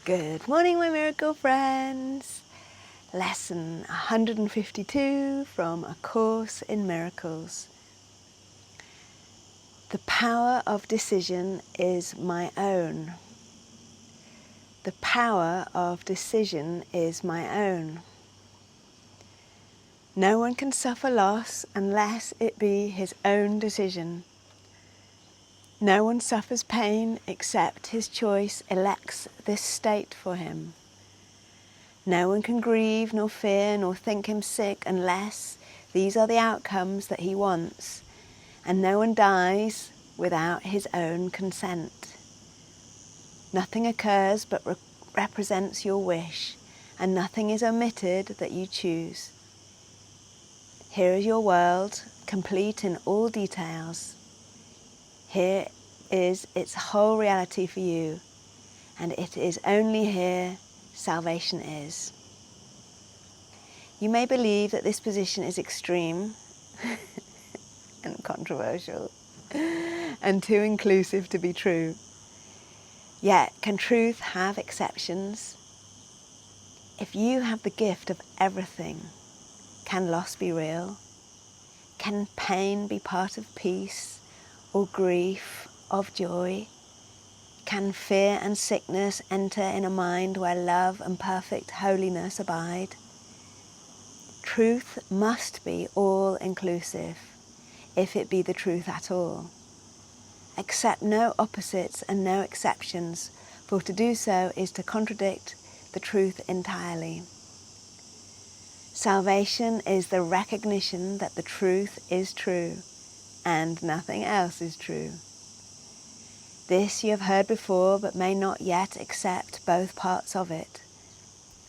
Good morning, my miracle friends. Lesson 152 from A Course in Miracles. The power of decision is my own. The power of decision is my own. No one can suffer loss unless it be his own decision. No one suffers pain except his choice elects this state for him. No one can grieve, nor fear, nor think him sick unless these are the outcomes that he wants, and no one dies without his own consent. Nothing occurs but represents your wish, and nothing is omitted that you choose. Here is your world, complete in all details. Here is its whole reality for you, and it is only here salvation is. You may believe that this position is extreme and controversial and too inclusive to be true. Yet, can truth have exceptions? If you have the gift of everything, can loss be real? Can pain be part of peace, or grief of joy? Can fear and sickness enter in a mind where love and perfect holiness abide? Truth must be all-inclusive, if it be the truth at all. Accept no opposites and no exceptions, for to do so is to contradict the truth entirely. Salvation is the recognition that the truth is true, and nothing else is true. This you have heard before, but may not yet accept both parts of it.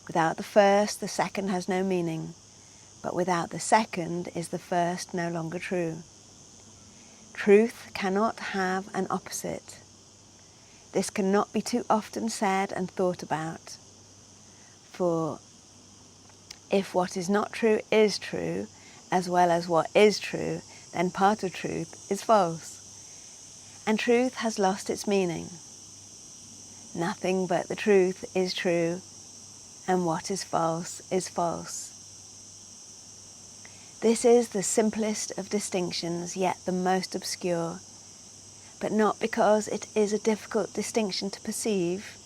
Without the first, the second has no meaning, but without the second is the first no longer true. Truth cannot have an opposite. This cannot be too often said and thought about. For if what is not true is true, as well as what is true, then part of truth is false. And truth has lost its meaning. Nothing but the truth is true, and what is false is false. This is the simplest of distinctions, yet the most obscure, but not because it is a difficult distinction to perceive.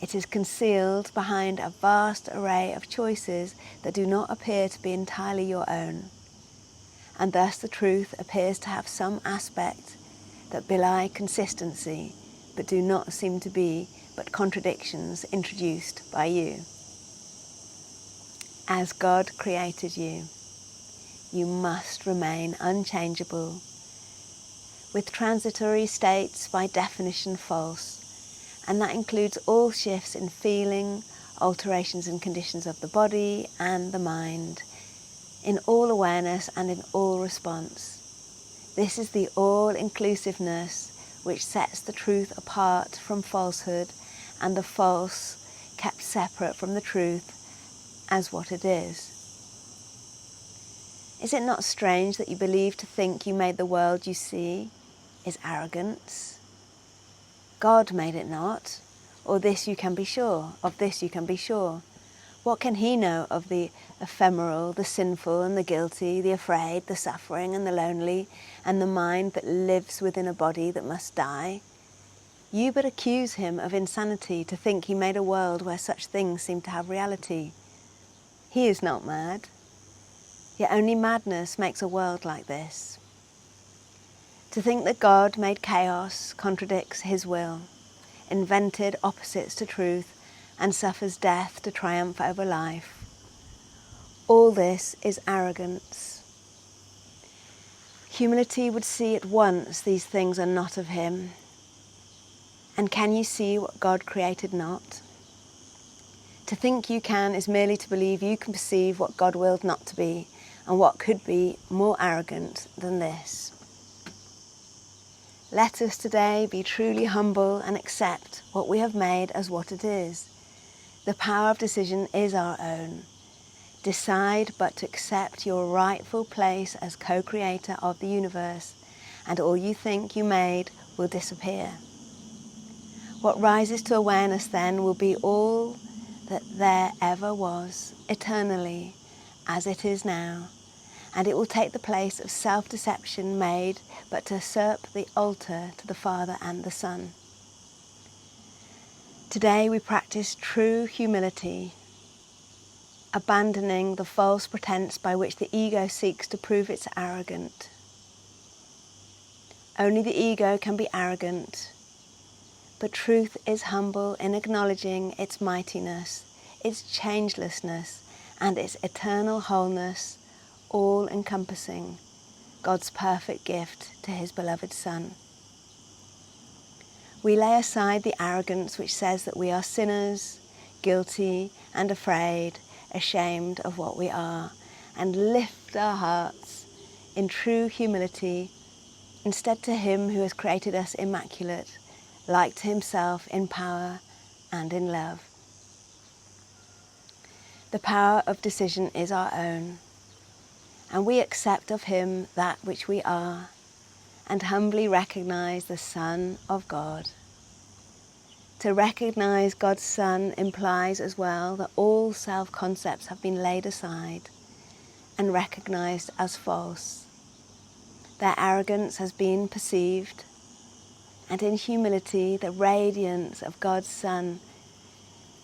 It is concealed behind a vast array of choices that do not appear to be entirely your own, and thus the truth appears to have some aspect that belie consistency, but do not seem to be but contradictions introduced by you. As God created you, you must remain unchangeable, with transitory states by definition false, and that includes all shifts in feeling, alterations in conditions of the body and the mind, in all awareness and in all response. This is the all-inclusiveness which sets the truth apart from falsehood, and the false kept separate from the truth as what it is. Is it not strange that you believe to think you made the world you see is arrogance? God made it not, or this you can be sure, of this you can be sure. What can he know of the ephemeral, the sinful and the guilty, the afraid, the suffering and the lonely, and the mind that lives within a body that must die? You but accuse him of insanity to think he made a world where such things seem to have reality. He is not mad. Yet only madness makes a world like this. To think that God made chaos contradicts his will, invented opposites to truth, and suffers death to triumph over life. All this is arrogance. Humility would see at once these things are not of him. And can you see what God created not? To think you can is merely to believe you can perceive what God willed not to be, and what could be more arrogant than this. Let us today be truly humble and accept what we have made as what it is. The power of decision is our own. Decide but to accept your rightful place as co-creator of the universe, and all you think you made will disappear. What rises to awareness then will be all that there ever was, eternally, as it is now, and it will take the place of self-deception made but to usurp the altar to the Father and the Son. Today we practice true humility, abandoning the false pretense by which the ego seeks to prove it's arrogant. Only the ego can be arrogant, but truth is humble in acknowledging its mightiness, its changelessness, and its eternal wholeness, all-encompassing, God's perfect gift to His beloved Son. We lay aside the arrogance which says that we are sinners, guilty and afraid, ashamed of what we are, and lift our hearts in true humility instead to Him who has created us immaculate, like to Himself in power and in love. The power of decision is our own, and we accept of Him that which we are, and humbly recognize the Son of God. To recognize God's Son implies as well that all self-concepts have been laid aside and recognized as false. Their arrogance has been perceived, and in humility the radiance of God's Son,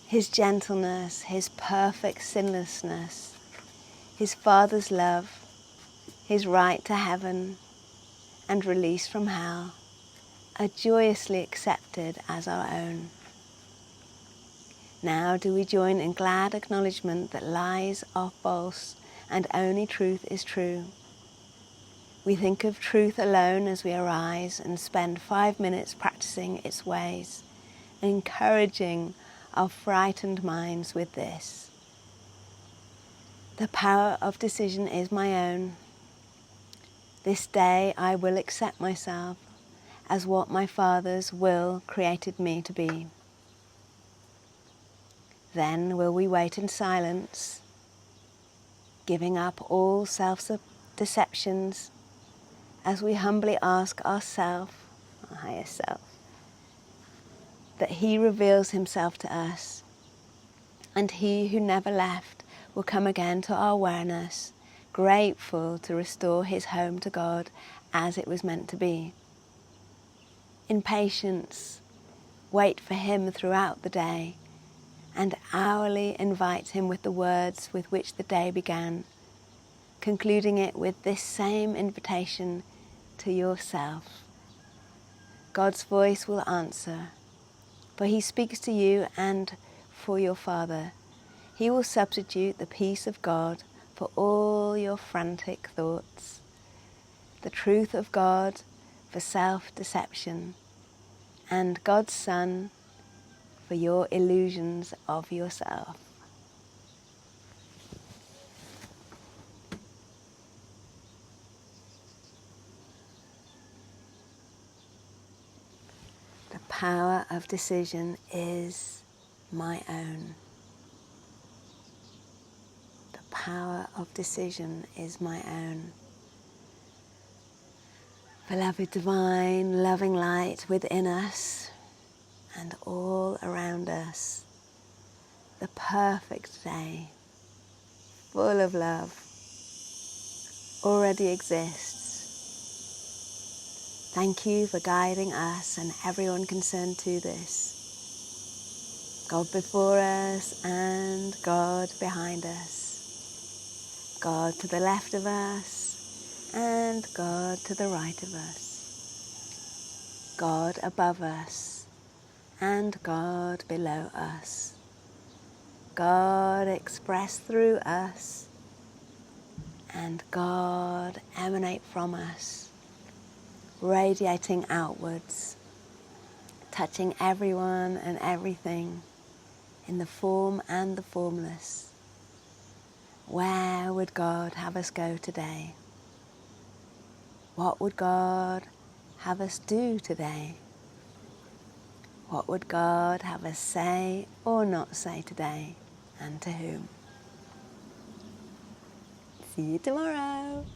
His gentleness, His perfect sinlessness, His Father's love, His right to heaven and release from hell, are joyously accepted as our own. Now do we join in glad acknowledgement that lies are false and only truth is true. We think of truth alone as we arise and spend 5 minutes practicing its ways, encouraging our frightened minds with this. The power of decision is my own. This day I will accept myself as what my Father's will created me to be. Then will we wait in silence, giving up all self-deceptions, as we humbly ask ourself, our higher self, that He reveals Himself to us, and He who never left will come again to our awareness, grateful to restore His home to God as it was meant to be. In patience, wait for Him throughout the day, and hourly invite Him with the words with which the day began, concluding it with this same invitation to yourself. God's voice will answer, for He speaks to you and for your Father. He will substitute the peace of God for all your frantic thoughts, the truth of God for self-deception, and God's Son for your illusions of yourself. The power of decision is my own. The power of decision is my own. Beloved divine, loving light within us and all around us, the perfect day, full of love, already exists. Thank you for guiding us and everyone concerned to this. God before us and God behind us. God to the left of us and God to the right of us. God above us and God below us. God expressed through us and God emanate from us, radiating outwards, touching everyone and everything in the form and the formless. Where would God have us go today? What would God have us do today? What would God have us say or not say today, and to whom? See you tomorrow.